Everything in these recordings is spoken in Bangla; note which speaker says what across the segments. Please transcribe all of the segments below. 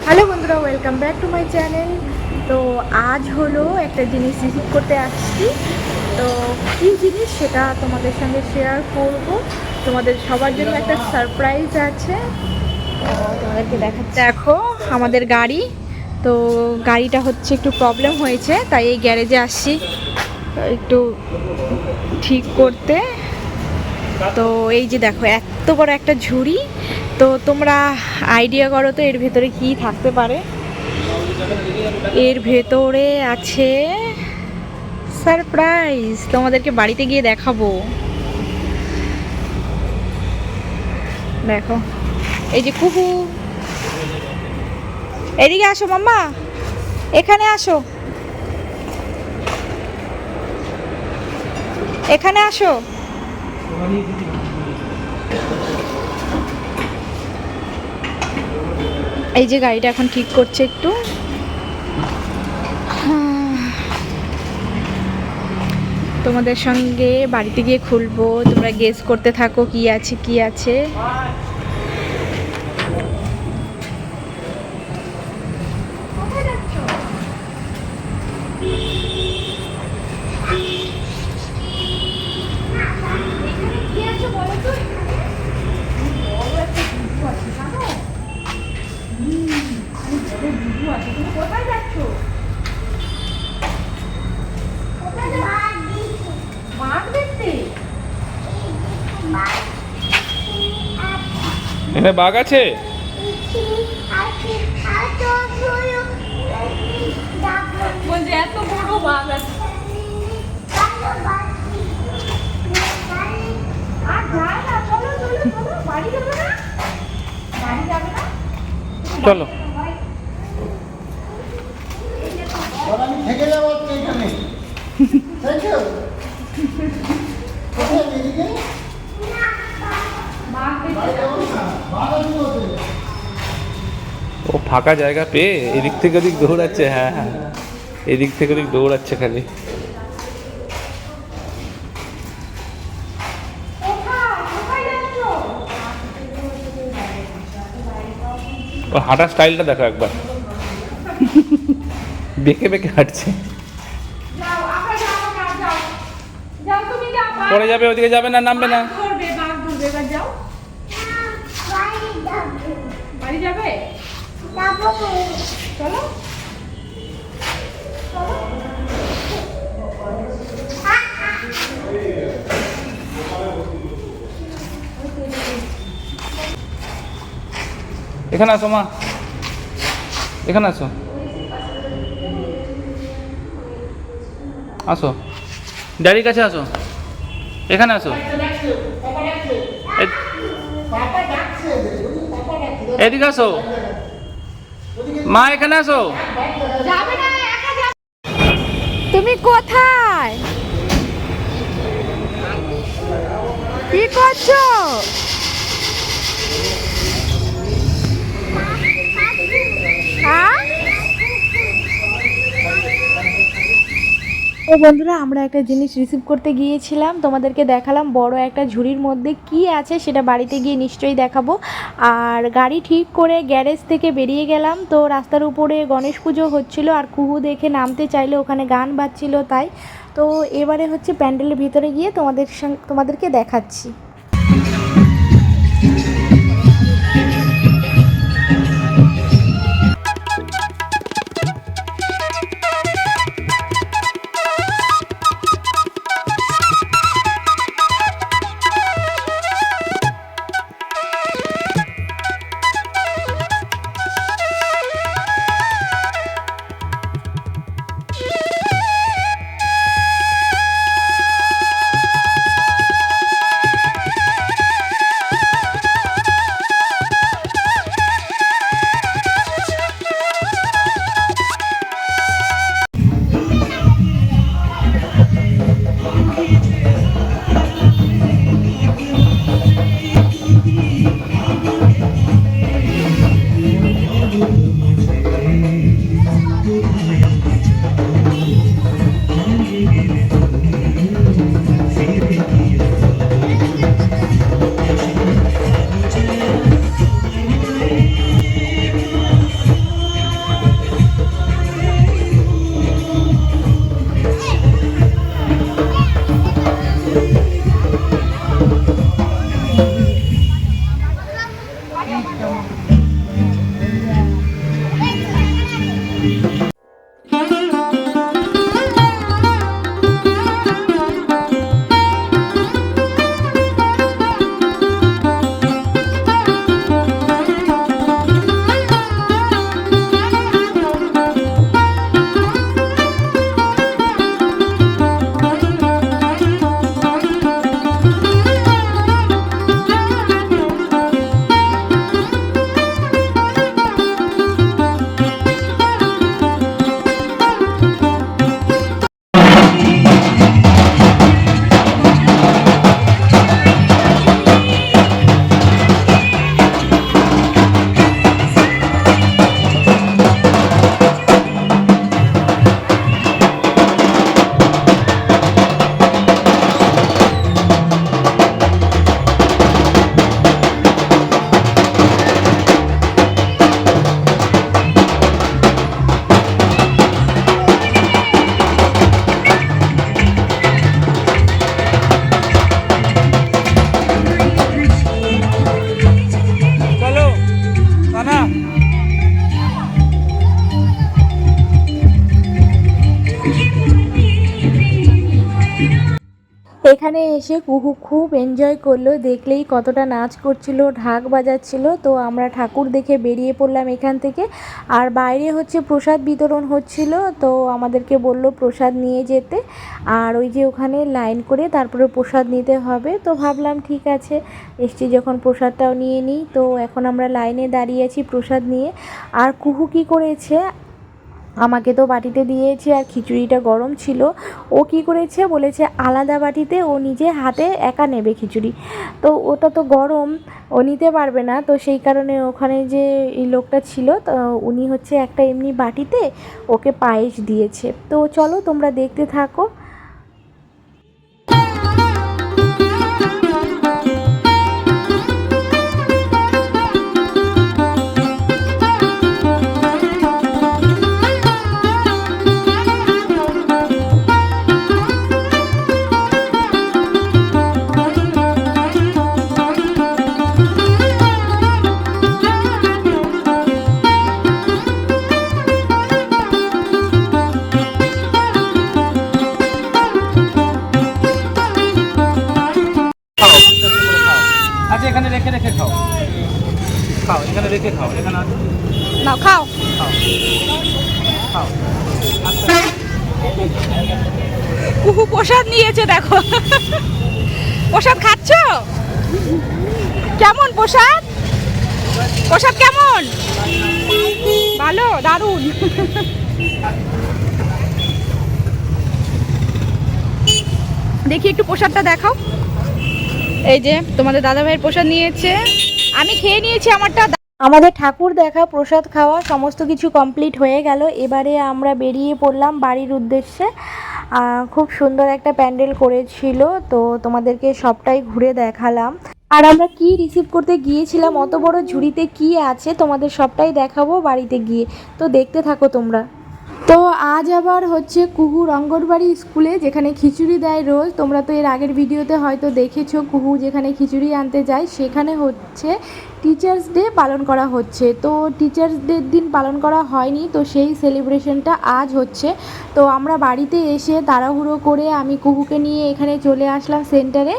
Speaker 1: হ্যালো বন্ধুরা, welcome back to my channel. তো আজ হলো একটা জিনিস রিসিভ করতে আসছি। তো কী জিনিস সেটা তোমাদের সঙ্গে শেয়ার করব। তোমাদের সবার জন্য একটা সারপ্রাইজ আছে, তো তোমাদেরকে দেখাচ্ছি। দেখো আমাদের গাড়ি, তো গাড়িটা হচ্ছে একটু প্রবলেম হয়েছে, তাই এই গ্যারেজে আসছি একটু ঠিক করতে। তো এই যে দেখো এত বড় একটা ঝুড়ি, তো তোমরা আইডিয়া করো তো এর ভেতরে কি থাকতে পারে। এর ভেতরে আছে সারপ্রাইজ, তোমাদেরকে বাড়িতে গিয়ে দেখাবো। দেখো এই যে কুহু, এদিকে আসো মাম্মা, এখানে আসো, এখানে আসো। এই যে গাড়িটা এখন ঠিক করছে একটু। তোমাদের সঙ্গে বাড়িতে গিয়ে খুলবো, তোমরা গেস করতে থাকো কি আছে কি আছে।
Speaker 2: এখানে বাঘ আছে?
Speaker 1: বলছে এত বড় বাঘ আছে।
Speaker 2: চলো।
Speaker 3: আমি থেকে যাবো এখানে। Thank you. কোথায় এদিকে?
Speaker 2: ও ফাঁকা জায়গা পেয়ে এদিক থেকে ওদিক দৌড়াচ্ছে। হ্যাঁ হ্যাঁ, এদিক থেকে ওদিক দৌড়াচ্ছে খালি। ও হাঁটার স্টাইলটা দেখো একবার, বেঁকে বেঁকে হাঁটছে। পরে যাবে, ওদিকে যাবে না, নামবে না।
Speaker 1: বাড়ি যাবে, চলো।
Speaker 2: এখানে আসো মা, এখানে আসো, আসো ড্যাডির কাছে আসো, এখানে আসো, এদিকে আসো মা, এখানে আসো।
Speaker 1: তুমি কোথায়, কি করছো? তো বন্ধুরা, আমরা একটা জিনিস রিসিভ করতে গিয়েছিলাম, তোমাদেরকে দেখালাম বড় একটা ঝুড়ির মধ্যে কি আছে সেটা বাড়িতে গিয়ে নিশ্চয়ই দেখাবো। আর গাড়ি ঠিক করে গ্যারেজ থেকে বেরিয়ে গেলাম, তো রাস্তার উপরে গণেশ পুজো হচ্ছিল আর কুহু দেখে নামতে চাইলে, ওখানে গান বাজছিল তাই। তো এবারে হচ্ছে প্যান্ডেলের ভিতরে গিয়ে তোমাদেরকে দেখাচ্ছি। এখানে এসে কুহু খুব এনজয় করলো, দেখলেই কতটা নাচ করছিল, ঢাক বাজাচ্ছিল। তো আমরা ঠাকুর দেখে বেরিয়ে পড়লাম এখান থেকে। আর বাইরে হচ্ছে প্রসাদ বিতরণ হচ্ছিল, তো আমাদেরকে বলল প্রসাদ নিয়ে যেতে। আর ওই যে ওখানে লাইন করে তারপরে প্রসাদ নিতে হবে। তো ভাবলাম ঠিক আছে, এসছি যখন প্রসাদটাও নিয়ে নিই। তো এখন আমরা লাইনে দাঁড়িয়ে আছি প্রসাদ নিয়ে। আর কুহু কী করেছে, আমাকে তো বাটিতে দিয়েছে আর খিচুড়িটা গরম ছিল। ও কি করেছে, বলেছে আলাদা বাটিতে ও নিজে হাতে একা নেবে খিচুড়ি। তো ওটা তো গরম, ও নিতে পারবে না। তো সেই কারণে ওখানে যে এই লোকটা ছিল, তো উনি হচ্ছে একটা এমনি বাটিতে ওকে পায়েস দিয়েছে। তো চলো তোমরা দেখতে থাকো।
Speaker 2: আচ্ছা এখানে রেখে রেখে খাও, খাও এখানে রেখে খাও, এখানে আছে।
Speaker 1: নাও খাও।
Speaker 2: খাও খাও।
Speaker 1: কুহু প্রসাদ নিয়েছে, দেখো প্রসাদ খাচ্ছ? কেমন প্রসাদ? প্রসাদ কেমন? ভালো, দারুণ। দেখি একটু প্রসাদটা দেখাও। এই যে তোমাদের দাদা ভাইয়ের প্রসাদ নিয়েছে, আমি খেয়ে নিয়েছি আমারটা। আমাদের ঠাকুর দেখা, প্রসাদ খাওয়া সমস্ত কিছু কমপ্লিট হয়ে গেল। এবারে আমরা বেরিয়ে পড়লাম বাড়ির উদ্দেশ্যে। খুব সুন্দর একটা প্যান্ডেল করেছিল, তো তোমাদেরকে সবটাই ঘুরে দেখালাম। আর আমরা কি রিসিভ করতে গিয়েছিলাম, অত বড় ঝুড়িতে কি আছে তোমাদের সবটাই দেখাবো বাড়িতে গিয়ে। তো দেখতে থাকো তোমরা। তো আজ আবার হচ্ছে কুহুর অঙ্গনবাড়ি স্কুলে, যেখানে খিচুড়ি দেয় রোজ। তোমরা তো এর আগের ভিডিওতে হয়তো দেখেছো, কুহু যেখানে খিচুড়ি আনতে যায় সেখানে হচ্ছে টিচার্স ডে পালন করা হচ্ছে। তো টিচার্স ডের দিন পালন করা হয়নি, তো সেই সেলিব্রেশনটা আজ হচ্ছে। তো আমরা বাড়িতে এসে তাড়াহুড়ো করে আমি কুহুকে নিয়ে এখানে চলে আসলাম সেন্টারে।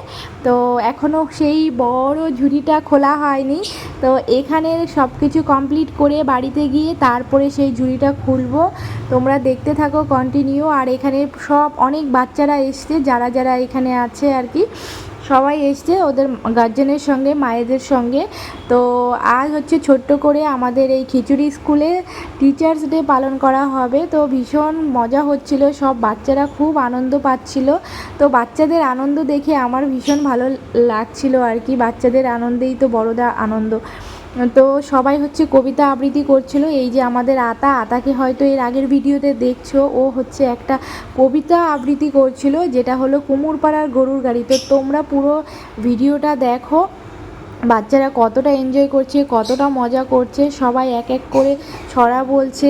Speaker 1: তো এখনও সেই বড় ঝুড়িটা খোলা হয়নি। তো এখানে সব কিছু কমপ্লিট করে বাড়িতে গিয়ে তারপরে সেই ঝুড়িটা খুলবো। তোমরা দেখতে থাকো কন্টিনিউ। আর এখানে সব অনেক বাচ্চারা এসছে, যারা যারা এখানে আছে আর কি, সবাই এসছে ওদের গার্জেনের সঙ্গে, মায়েদের সঙ্গে। তো আজ হচ্ছে ছোট্ট করে আমাদের এই খিচুড়ি স্কুলে টিচার্স ডে পালন করা হবে। তো ভীষণ মজা হচ্ছিল, সব বাচ্চারা খুব আনন্দ পাচ্ছিল। তো বাচ্চাদের আনন্দ দেখে আমার ভীষণ ভালো লাগছিল আর কি, বাচ্চাদের আনন্দেই তো বড়দের আনন্দ। তো সবাই হচ্ছে কবিতা আবৃত্তি করছিল। এই যে আমাদের আতাকে হয়তো এর আগের ভিডিওতে দেখছো, ও হচ্ছে একটা কবিতা আবৃত্তি করছিল, যেটা হলো কুমোরপাড়ার গরুর গাড়ি। তো তোমরা পুরো ভিডিওটা দেখো, বাচ্চারা কতটা এনজয় করছে, কতটা মজা করছে, সবাই এক এক করে ছড়া বলছে।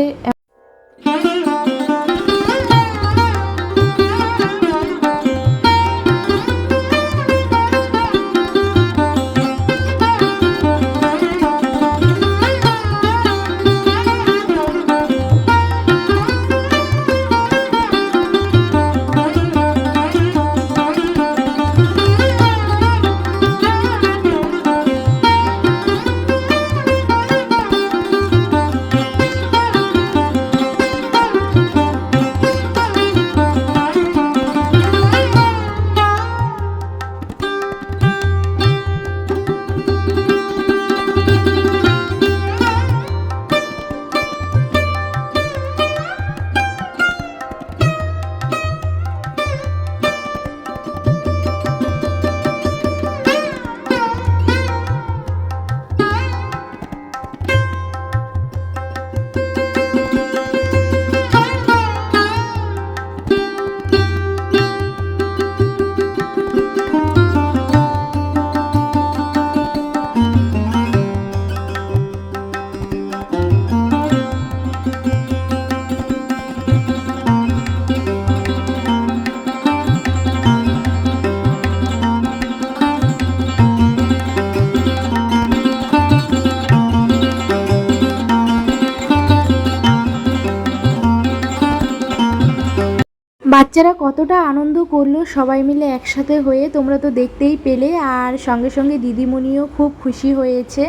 Speaker 1: বাচ্চারা কতটা আনন্দ করলো সবাই মিলে একসাথে হয়ে, তোমরা তো দেখতেই পেলে। আর সঙ্গে সঙ্গে দিদিমণিও খুব খুশি হয়েছে।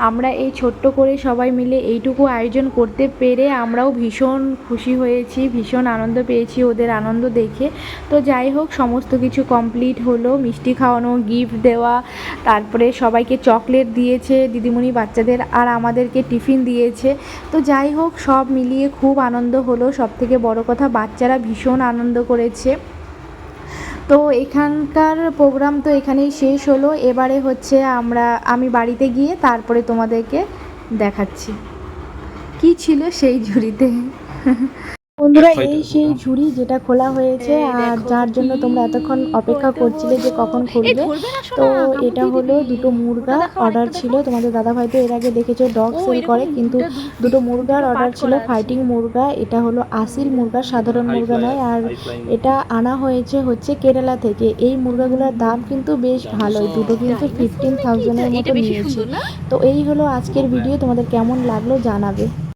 Speaker 1: আমরা এই ছোট্ট করে সবাই মিলে এইটুকু আয়োজন করতে পেরে আমরাও ভীষণ খুশি হয়েছি, ভীষণ আনন্দ পেয়েছি ওদের আনন্দ দেখে। তো যাই হোক, সমস্ত কিছু কমপ্লিট হলো, মিষ্টি খাওয়ানো, গিফট দেওয়া, তারপরে সবাইকে চকলেট দিয়েছে দিদিমণি বাচ্চাদের, আর আমাদেরকে টিফিন দিয়েছে। তো যাই হোক, সব মিলিয়ে খুব আনন্দ হলো। সবথেকে বড় কথা, বাচ্চারা ভীষণ আনন্দ করেছে। তো এখানকার প্রোগ্রাম তো এখানেই শেষ হলো। এবারে হচ্ছে আমি বাড়িতে গিয়ে তারপরে তোমাদেরকে দেখাচ্ছি কি ছিল সেই ঝুড়িতে। বন্ধুরা, এই সেই ঝুড়ি যেটা খোলা হয়েছে আর যার জন্য তোমরা এতক্ষণ অপেক্ষা করছিলে যে কখন খুলবে। তো এটা হলো দুটো মুরগা অর্ডার ছিল। তোমাদের দাদাভাই তো এর আগে দেখেছো ডগ সেল করে, কিন্তু দুটো মুরগার অর্ডার ছিল, ফাইটিং মুরগা। এটা হলো আসিল মুরগা, সাধারণ মুরগা নয়। আর এটা আনা হচ্ছে কেরালা থেকে। এই মুরগাগুলোর দাম কিন্তু বেশ ভালোই, দুটো কিন্তু 15,000-এর মতো নিয়েছে। তো এই হলো আজকের ভিডিও, তোমাদের কেমন লাগলো জানাবে।